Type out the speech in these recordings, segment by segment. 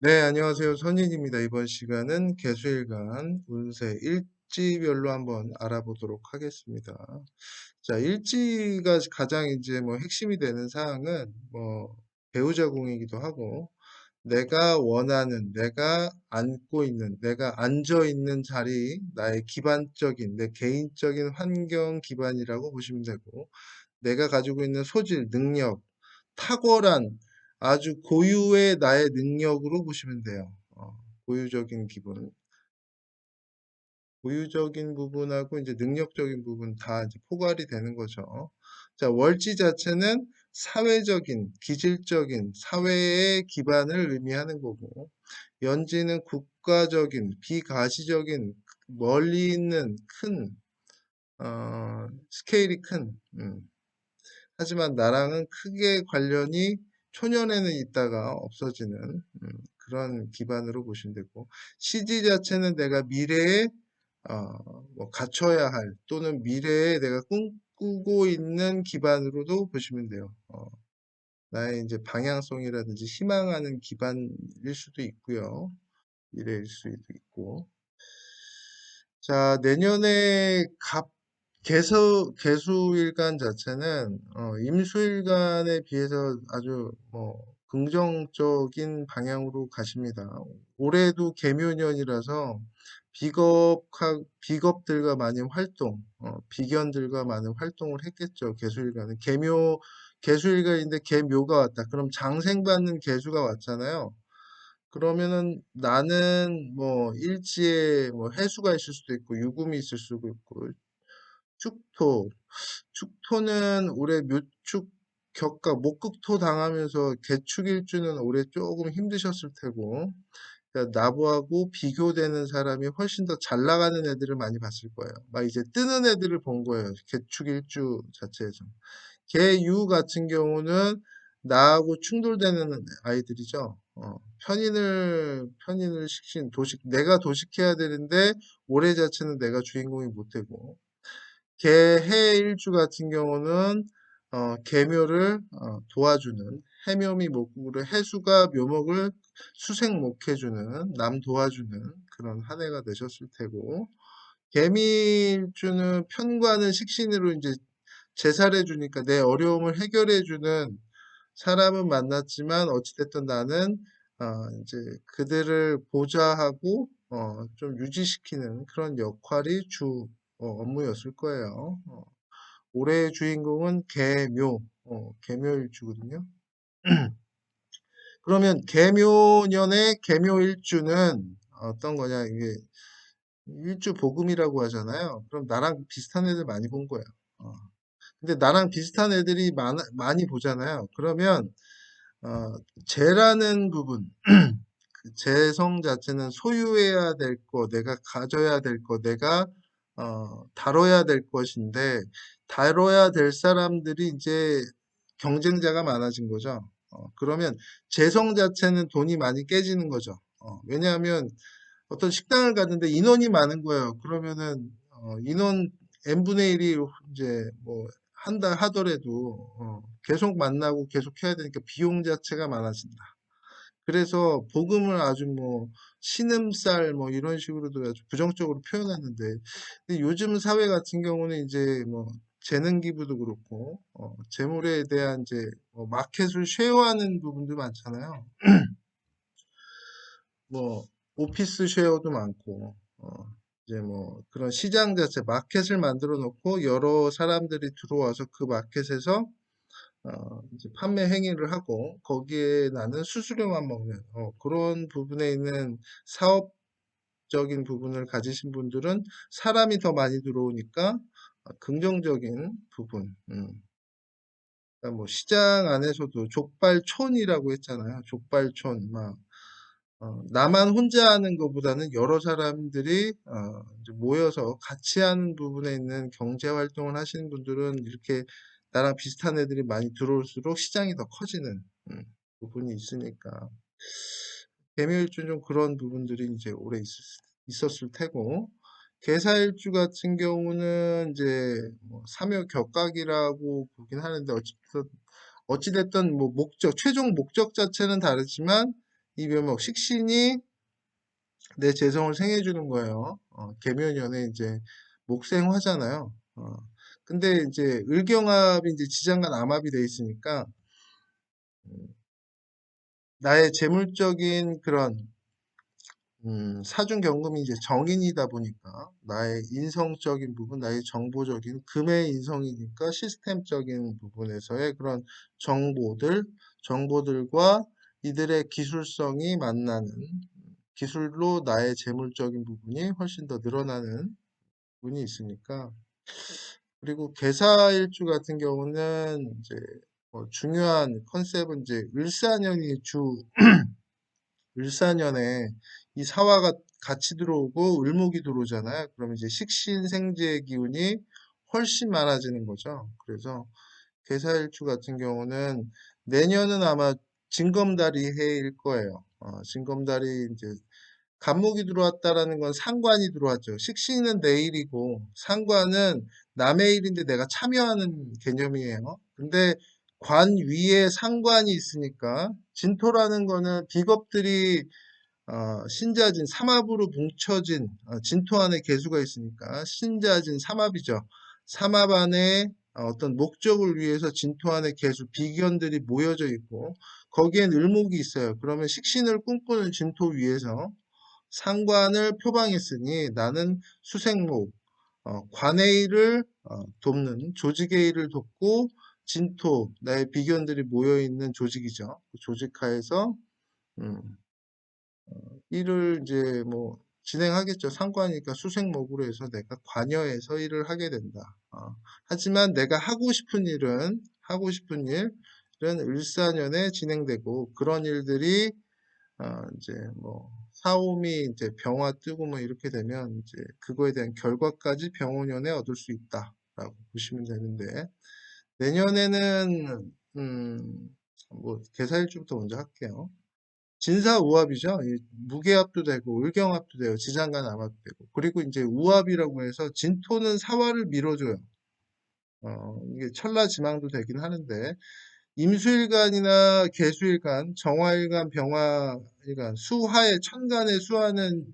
네, 안녕하세요. 선인입니다. 이번 시간은 개수일간 운세 일지별로 한번 알아보도록 하겠습니다. 자, 일지가 가장 이제 뭐 핵심이 되는 사항은 뭐 배우자 궁이기도 하고 내가 원하는, 내가 앉고 있는, 내가 앉아 있는 자리, 나의 기반적인, 내 개인적인 환경 기반이라고 보시면 되고 내가 가지고 있는 소질, 능력, 탁월한 아주 고유의 나의 능력으로 보시면 돼요. 고유적인 기분, 고유적인 부분하고 이제 능력적인 부분 다 이제 포괄이 되는 거죠. 자, 월지 자체는 사회적인, 기질적인 사회의 기반을 의미하는 거고, 연지는 국가적인, 비가시적인, 멀리 있는 큰, 스케일이 큰, 하지만 나랑은 크게 관련이 초년에는 있다가 없어지는 그런 기반으로 보시면 되고 CG 자체는 내가 미래에 뭐 갖춰야 할 또는 미래에 내가 꿈꾸고 있는 기반으로도 보시면 돼요. 나의 이제 방향성이라든지 희망하는 기반일 수도 있고요. 미래일 수도 있고. 자, 내년에 개수일간 자체는 임수일간에 비해서 아주 뭐 긍정적인 방향으로 가십니다. 올해도 개묘년이라서 비겁들과 많이 비견들과 많은 활동을 했겠죠. 개수일간은 개수일간인데 개묘가 왔다. 그럼 장생받는 개수가 왔잖아요. 그러면은 나는 뭐 일지에 뭐 해수가 있을 수도 있고 유금이 있을 수도 있고 축토 축토는 올해 묘축 격가 목극토 당하면서 개축일주는 올해 조금 힘드셨을 테고 그러니까 나하고 비교되는 사람이 훨씬 더 잘 나가는 애들을 많이 봤을 거예요. 막 이제 뜨는 애들을 본 거예요. 개축일주 자체에서. 개유 같은 경우는 나하고 충돌되는 아이들이죠. 편인을 내가 도식해야 되는데 올해 자체는 내가 주인공이 못 되고, 개해일주 같은 경우는 계묘를 도와주는 해묘미 목국으로 해수가 묘목을 수생목해주는 남 도와주는 그런 한 해가 되셨을 테고 개미일주는 편과는 식신으로 이제 제살해 주니까 내 어려움을 해결해 주는 사람은 만났지만 어찌됐든 나는 이제 그들을 보좌하고 좀 유지시키는 그런 역할이 주 업무였을 거예요. 올해의 주인공은 개묘일주거든요. 그러면 개묘년의 개묘일주는 어떤 거냐, 이게 일주 복음이라고 하잖아요. 그럼 나랑 비슷한 애들 많이 본 거예요. 어. 근데 나랑 비슷한 애들이 많이 보잖아요. 그러면 어, 재라는 부분, 그 재성 자체는 소유해야 될 거, 내가 가져야 될 거, 내가 다뤄야 될 것인데 다뤄야 될 사람들이 이제 경쟁자가 많아진 거죠. 그러면 재성 자체는 돈이 많이 깨지는 거죠. 왜냐하면 어떤 식당을 갔는데 인원이 많은 거예요. 그러면은 인원 n분의 1이 이제 뭐 한다 하더라도 계속 만나고 계속 해야 되니까 비용 자체가 많아진다. 그래서 복음을 아주 뭐 신음살 뭐 이런 식으로도 아주 부정적으로 표현하는데 근데 요즘 사회 같은 경우는 이제 뭐 재능 기부도 그렇고 재물에 대한 이제 마켓을 쉐어하는 부분도 많잖아요. 뭐 오피스 쉐어도 많고 이제 뭐 그런 시장 자체 마켓을 만들어 놓고 여러 사람들이 들어와서 그 마켓에서 이제 판매 행위를 하고 거기에 나는 수수료만 먹는 그런 부분에 있는 사업적인 부분을 가지신 분들은 사람이 더 많이 들어오니까 긍정적인 부분. 그러니까 뭐 시장 안에서도 족발촌이라고 했잖아요. 족발촌 막 나만 혼자 하는 것보다는 여러 사람들이 이제 모여서 같이 하는 부분에 있는 경제 활동을 하시는 분들은 이렇게 나랑 비슷한 애들이 많이 들어올수록 시장이 더 커지는 부분이 있으니까 개묘일주 좀 그런 부분들이 이제 오래 있었을 테고 개사일주 같은 경우는 이제 뭐 삼묘격각이라고 보긴 하는데 어찌됐든 뭐 최종 목적 자체는 다르지만 이 묘목, 식신이 내 재성을 생해주는 거예요. 계묘년에 이제 목생화잖아요. 근데 이제 을경합이 이제 지장간 암합이 돼 있으니까 나의 재물적인 그런 사중경금이 이제 정인이다 보니까 나의 인성적인 부분, 나의 정보적인 금의 인성이니까 시스템적인 부분에서의 그런 정보들과 이들의 기술성이 만나는 기술로 나의 재물적인 부분이 훨씬 더 늘어나는 부분이 있으니까 그리고 계사일주 같은 경우는 이제 중요한 컨셉은 이제 을사년이 주 을사년에 이 사화가 같이 들어오고 을목이 들어오잖아요. 그러면 이제 식신생지의 기운이 훨씬 많아지는 거죠. 그래서 계사일주 같은 경우는 내년은 아마 진검다리 해일 거예요. 진검다리 이제 간목이 들어왔다라는 건 상관이 들어왔죠. 식신은 내일이고 상관은 남의 일인데 내가 참여하는 개념이에요. 근데 관 위에 상관이 있으니까 진토라는 거는 비겁들이 신자진 삼합으로 뭉쳐진 진토 안에 개수가 있으니까 신자진 삼합이죠. 삼합 안에 어떤 목적을 위해서 진토 안에 개수 비견들이 모여져 있고 거기엔 을목이 있어요. 그러면 식신을 꿈꾸는 진토 위에서 상관을 표방했으니 나는 수생목, 관의 일을 돕는 조직의 일을 돕고 진토, 나의 비견들이 모여있는 조직이죠. 그 조직하에서 음, 일을 이제 뭐 진행하겠죠. 상관이니까 수생목으로 해서 내가 관여해서 일을 하게 된다. 하지만 내가 하고 싶은 일은 을사년에 진행되고 그런 일들이 이제 뭐 사오미 이제 병화 뜨고 뭐 이렇게 되면 이제 그거에 대한 결과까지 병오년에 얻을 수 있다라고 보시면 되는데 내년에는 뭐 계사일주부터 먼저 할게요. 진사우합이죠. 무게합도 되고 을경합도 돼요. 지장간 암합도 되고 그리고 이제 우합이라고 해서 진토는 사화를 밀어줘요. 이게 천라지망도 되긴 하는데 임수일간이나 계수일간, 정화일간, 병화일간, 수하의 천간의 수하는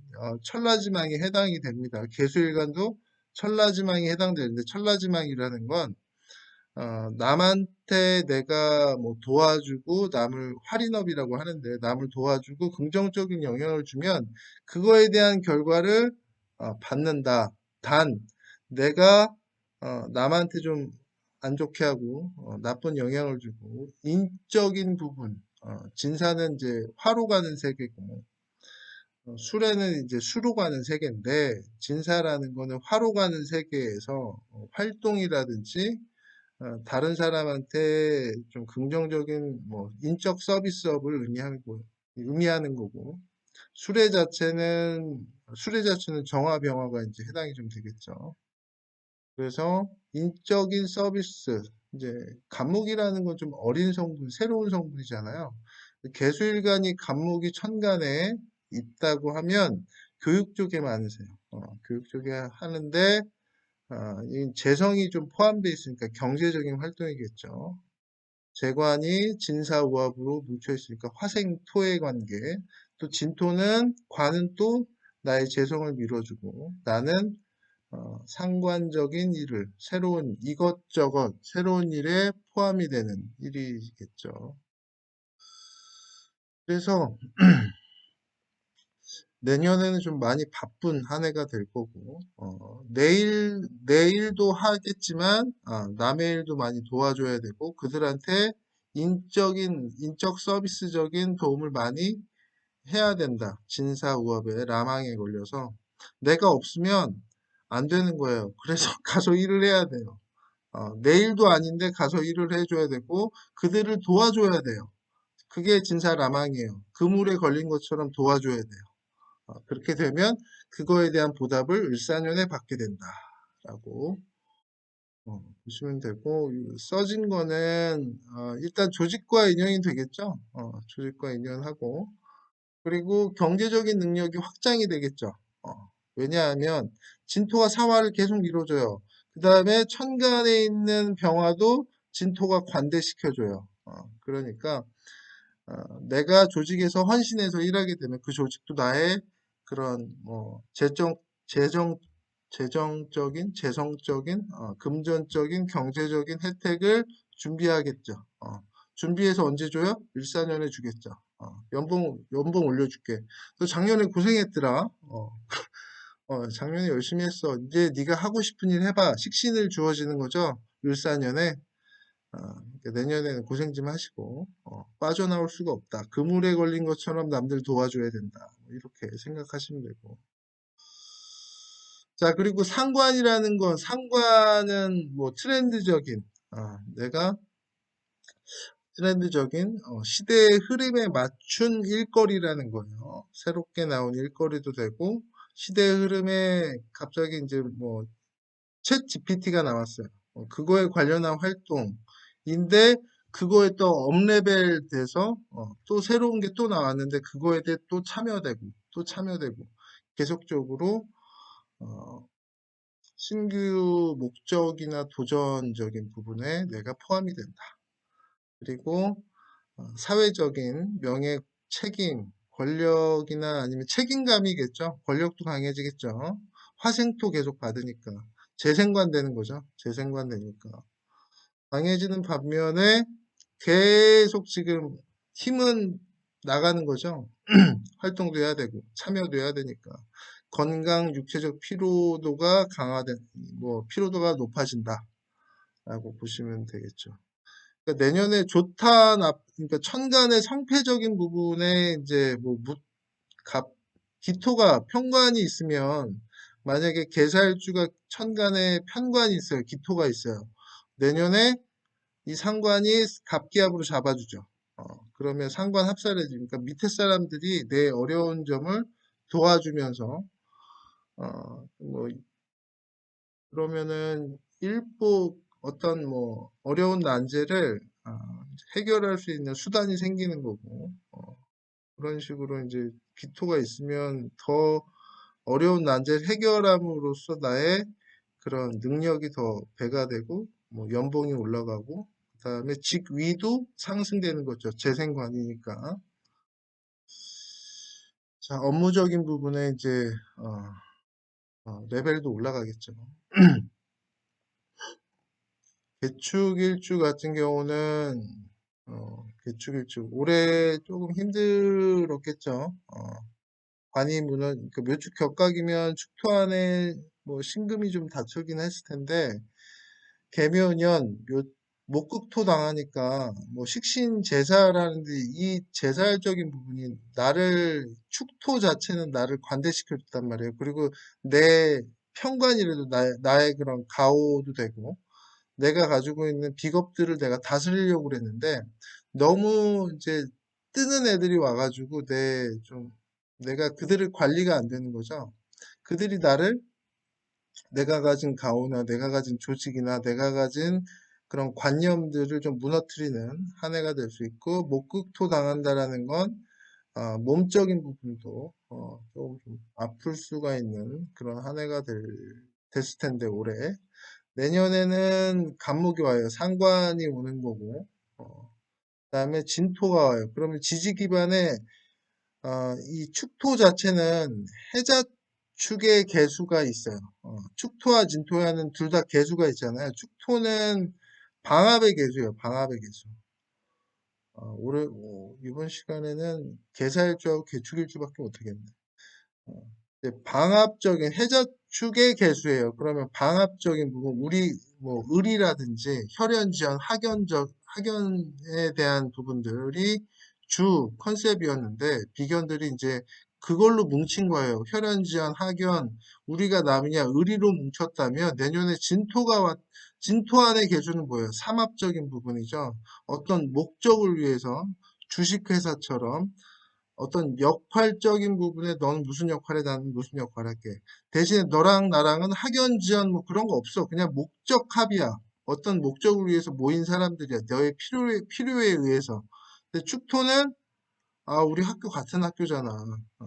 천라지망에 해당이 됩니다. 계수일간도 천라지망에 해당되는데 천라지망이라는 건 남한테 내가 뭐 도와주고 남을 활인업이라고 하는데 남을 도와주고 긍정적인 영향을 주면 그거에 대한 결과를 받는다. 단 내가 남한테 좀 안 좋게 하고 나쁜 영향을 주고 인적인 부분 진사는 이제 화로 가는 세계고 술에는 이제 수로 가는 세계인데 진사라는 거는 화로 가는 세계에서 활동이라든지 다른 사람한테 좀 긍정적인 뭐 인적 서비스업을 의미하는 거고 수레자체는 정화병화가 이제 해당이 좀 되겠죠. 그래서 인적인 서비스 이제 간목이라는 건 좀 어린 성분, 새로운 성분이잖아요. 개수일간이 간목이 천간에 있다고 하면 교육 쪽에 많으세요. 교육 쪽에 하는데 이 재성이 좀 포함되어 있으니까 경제적인 활동이겠죠. 재관이 진사우합으로 뭉쳐 있으니까 화생토의 관계. 또 진토는 관은 또 나의 재성을 밀어주고 나는 상관적인 일을 이것저것 새로운 일에 포함이 되는 일이겠죠. 그래서 내년에는 좀 많이 바쁜 한 해가 될 거고, 내일도 하겠지만, 남의 일도 많이 도와줘야 되고, 그들한테 인적 서비스적인 도움을 많이 해야 된다. 진사우합에 라망에 걸려서. 내가 없으면 안 되는 거예요. 그래서 가서 일을 해야 돼요. 내일도 아닌데 가서 일을 해줘야 되고, 그들을 도와줘야 돼요. 그게 진사라망이에요. 그물에 걸린 것처럼 도와줘야 돼요. 그렇게 되면 그거에 대한 보답을 을사년에 받게 된다라고 보시면 되고 써진 거는 일단 조직과 인연이 되겠죠. 조직과 인연하고 그리고 경제적인 능력이 확장이 되겠죠. 왜냐하면 진토가 사화를 계속 밀어줘요. 그 다음에 천간에 있는 병화도 진토가 관대시켜줘요. 그러니까 내가 조직에서 헌신해서 일하게 되면 그 조직도 나의 그런 뭐 재정, 재성적인, 금전적인, 경제적인 혜택을 준비하겠죠. 준비해서 언제 줘요? 1, 4년에 주겠죠. 연봉 올려줄게. 너 작년에 고생했더라. 작년에 열심히 했어. 이제 네가 하고 싶은 일 해봐. 식신을 주어지는 거죠. 1, 4년에. 그러니까 내년에는 고생 좀 하시고 빠져나올 수가 없다. 그물에 걸린 것처럼 남들 도와줘야 된다. 뭐 이렇게 생각하시면 되고. 자, 그리고 상관은 뭐 내가 트렌드적인 시대의 흐름에 맞춘 일거리라는 거예요. 새롭게 나온 일거리도 되고 시대의 흐름에 갑자기 이제 뭐 챗 GPT가 나왔어요. 그거에 관련한 활동인데 그거에 또 업레벨 돼서 또 새로운 게 또 나왔는데 그거에 대해 또 참여되고 계속적으로 어, 신규 목적이나 도전적인 부분에 내가 포함이 된다. 그리고 사회적인 명예, 책임, 권력이나 아니면 책임감이겠죠. 권력도 강해지겠죠. 화생토 계속 받으니까 재생관 되는 거죠. 재생관 되니까 강해지는 반면에 계속 지금 힘은 나가는 거죠. 활동도 해야 되고 참여도 해야 되니까 건강, 육체적 피로도가 피로도가 높아진다라고 보시면 되겠죠. 그러니까 내년에 그러니까 천간의 성패적인 부분에 이제 기토가 편관이 있으면 만약에 계살주가 천간에 편관이 있어요. 기토가 있어요. 내년에 이 상관이 갑기압으로 잡아주죠. 그러면 상관 합살해지니까 밑에 사람들이 내 어려운 점을 도와주면서 뭐 그러면은 어떤 뭐 어려운 난제를 해결할 수 있는 수단이 생기는 거고 그런 식으로 이제 기토가 있으면 더 어려운 난제를 해결함으로써 나의 그런 능력이 더 배가 되고 뭐 연봉이 올라가고 그다음에 직위도 상승되는 거죠. 재생관이니까. 자, 업무적인 부분에 이제 레벨도 올라가겠죠. 개축일주 같은 경우는 개축일주 올해 조금 힘들었겠죠. 관이 그 묘축 격각이면 축토 안에 뭐 신금이 좀 닫히긴 했을 텐데 개묘년 목극토 당하니까 뭐 식신 제사라는데 이 제사적인 부분이 축토 자체는 나를 관대시켜 줬단 말이에요. 그리고 내 편관이라도 나의 그런 가오도 되고 내가 가지고 있는 비겁들을 내가 다스리려고 그랬는데 너무 이제 뜨는 애들이 와가지고 내가 그들을 관리가 안 되는 거죠. 그들이 내가 가진 가오나 내가 가진 조직이나 내가 가진 그런 관념들을 좀 무너뜨리는 한 해가 될 수 있고 목극토 당한다라는 건 몸적인 부분도 조금 좀 아플 수가 있는 그런 한 해가 됐을 텐데 올해 내년에는 간목이 와요. 상관이 오는 거고 그다음에 진토가 와요. 그러면 지지 기반에 이 축토 자체는 해자축의 개수가 있어요. 축토와 진토와는 둘 다 개수가 있잖아요. 축토는 방압의 개수예요. 방압의 개수. 이번 시간에는 계사일주하고 개축일주밖에 못하겠네. 이제 방압적인 해자축의 개수예요. 그러면 방압적인 부분, 우리 뭐 을이라든지 혈연지연, 학연에 대한 부분들이 주 컨셉이었는데 비견들이 이제 그걸로 뭉친 거예요. 혈연지연, 학연, 우리가 남이냐 을이로 뭉쳤다면 내년에 진토 안의 개수는 뭐예요? 삼합적인 부분이죠. 어떤 목적을 위해서 주식회사처럼 어떤 역할적인 부분에 너는 무슨 역할에 나는 무슨 역할 할게. 대신에 너랑 나랑은 학연지연 뭐 그런 거 없어. 그냥 목적 합이야. 어떤 목적을 위해서 모인 사람들이야. 너의 필요에 의해서. 근데 축토는 우리 학교 같은 학교잖아. 어.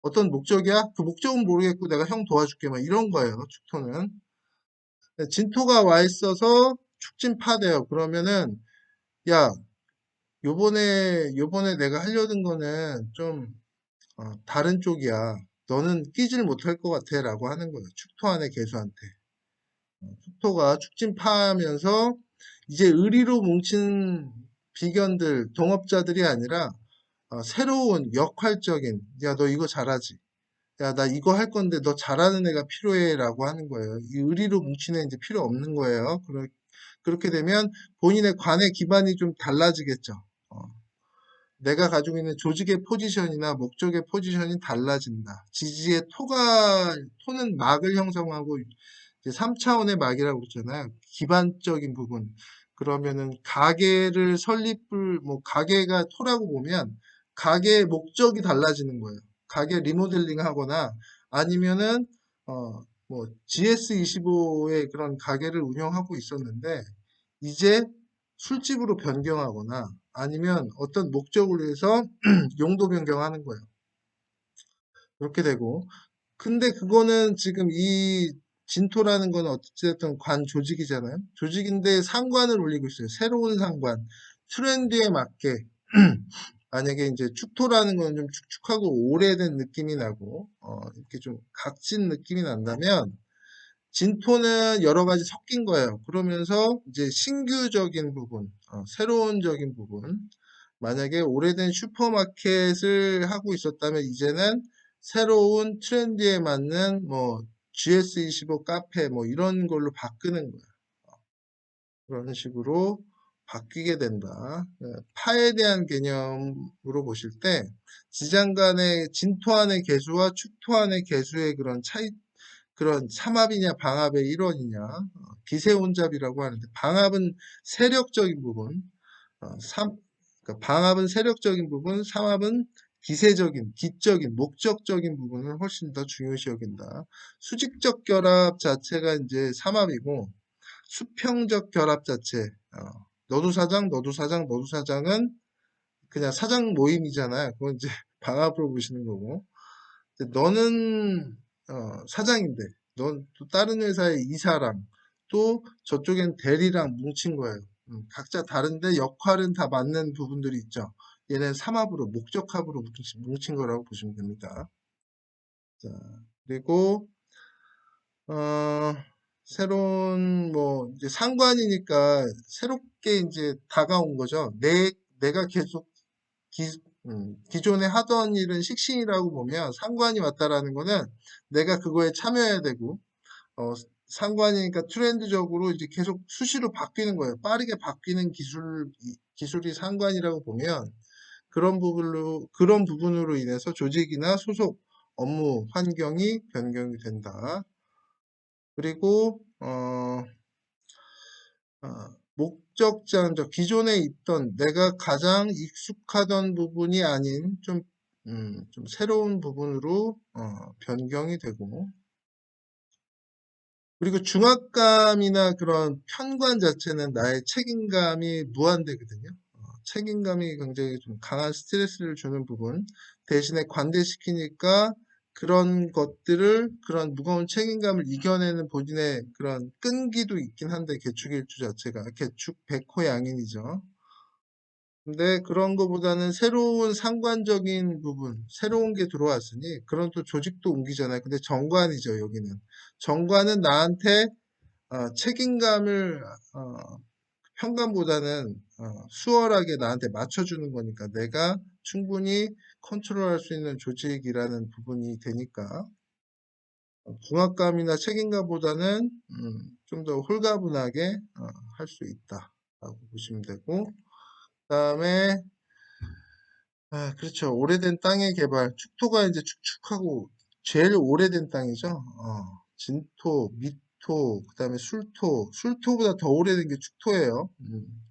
어떤 목적이야? 그 목적은 모르겠고 내가 형 도와줄게. 막 이런 거예요. 축토는. 진토가 와 있어서 축진파돼요. 그러면은 야 요번에 내가 하려는 거는 좀 다른 쪽이야. 너는 끼질 못할 것 같아 라고 하는 거예요. 축토안의 개수한테. 축토가 축진파하면서 이제 의리로 뭉친 비견들, 동업자들이 아니라 새로운 역할적인, 야, 너 이거 잘하지? 야, 나 이거 할 건데 너 잘하는 애가 필요해 라고 하는 거예요. 이 의리로 뭉친 애 이제 필요 없는 거예요. 그렇게 되면 본인의 관의 기반이 좀 달라지겠죠. 어, 내가 가지고 있는 조직의 포지션이나 목적의 포지션이 달라진다. 지지의 토는 막을 형성하고 이제 3차원의 막이라고 그러잖아요. 기반적인 부분. 그러면은 가게를 뭐 가게가 토라고 보면 가게의 목적이 달라지는 거예요. 가게 리모델링 하거나 아니면은 뭐 GS25의 그런 가게를 운영하고 있었는데 이제 술집으로 변경하거나 아니면 어떤 목적을 위해서 용도 변경하는 거예요. 그렇게 되고 근데 그거는 지금 이 진토라는 건 어쨌든 관 조직이잖아요. 조직인데 상관을 올리고 있어요. 새로운 상관. 트렌드에 맞게 만약에 이제 축토라는 건 좀 축축하고 오래된 느낌이 나고 이렇게 좀 각진 느낌이 난다면 진토는 여러 가지 섞인 거예요. 그러면서 이제 신규적인 부분, 새로운적인 부분. 만약에 오래된 슈퍼마켓을 하고 있었다면 이제는 새로운 트렌드에 맞는 뭐 GS25 카페 뭐 이런 걸로 바꾸는 거야. 그런 식으로 바뀌게 된다. 파에 대한 개념으로 보실 때 지장 간의 진토안의 개수와 축토안의 개수의 그런 차이 그런 삼합이냐 방합의 일원이냐 기세혼잡이라고 하는데 방합은 세력적인 부분 그러니까 방합은 세력적인 부분 삼합은 기세적인 기적인 목적적인 부분을 훨씬 더 중요시 여긴다. 수직적 결합 자체가 이제 삼합이고 수평적 결합 자체 너도 사장 너도 사장 너도 사장은 그냥 사장 모임이잖아요. 그건 이제 방합으로 보시는 거고 너는 사장인데 넌 또 다른 회사의 이사랑 또 저쪽엔 대리랑 뭉친 거예요. 각자 다른데 역할은 다 맞는 부분들이 있죠. 얘는 삼합으로 목적합으로 뭉친 거라고 보시면 됩니다. 자, 그리고 어, 새로운 뭐 이제 상관이니까 새롭게 이제 다가온 거죠. 내가 계속 기, 기존에 하던 일은 식신이라고 보면 상관이 왔다라는 거는 내가 그거에 참여해야 되고, 상관이니까 트렌드적으로 이제 계속 수시로 바뀌는 거예요. 빠르게 바뀌는 기술이 상관이라고 보면 그런 부분으로 인해서 조직이나 소속 업무 환경이 변경이 된다. 그리고, 목적자는 기존에 있던 내가 가장 익숙하던 부분이 아닌 좀 새로운 부분으로 변경이 되고 그리고 중압감이나 그런 편관 자체는 나의 책임감이 무한대거든요. 책임감이 굉장히 좀 강한 스트레스를 주는 부분 대신에 관대시키니까 그런 무거운 책임감을 이겨내는 본인의 그런 끈기도 있긴 한데 개축일주 자체가 개축 백호양인이죠. 근데 그런 거보다는 새로운 상관적인 부분, 새로운 게 들어왔으니 그런 또 조직도 옮기잖아요. 근데 정관이죠, 여기는. 정관은 나한테 책임감을 현관보다는 수월하게 나한테 맞춰주는 거니까 내가 충분히 컨트롤할 수 있는 조직이라는 부분이 되니까 중압감이나 책임감보다는 좀 더 홀가분하게 할 수 있다라고 보시면 되고 그다음에 그렇죠. 오래된 땅의 개발, 축토가 이제 축축하고 제일 오래된 땅이죠. 진토, 미토, 그다음에 술토, 술토보다 더 오래된 게 축토예요.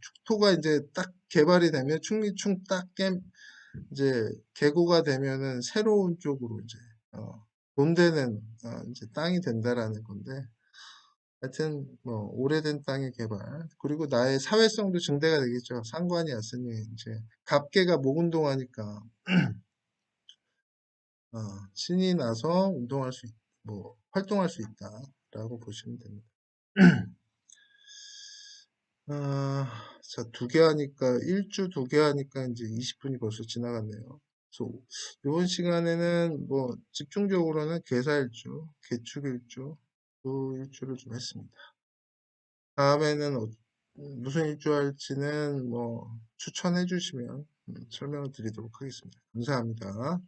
축토가 이제 딱 개발이 되면 충미충 딱 이제 개고가 되면은 새로운 쪽으로 이제 돈 되는 이제 땅이 된다라는 건데 하여튼 뭐 오래된 땅의 개발 그리고 나의 사회성도 증대가 되겠죠. 상관이 왔으니 이제 갑계가 목 운동하니까 신이 나서 뭐 활동할 수 있다라고 보시면 됩니다. 자, 두 개 하니까, 일주 두 개 하니까 이제 20분이 벌써 지나갔네요. 그래서 이번 시간에는 뭐 집중적으로는 계사일주, 개축일주, 그 일주를 좀 했습니다. 다음에는 무슨 일주 할지는 뭐 추천해 주시면 설명을 드리도록 하겠습니다. 감사합니다.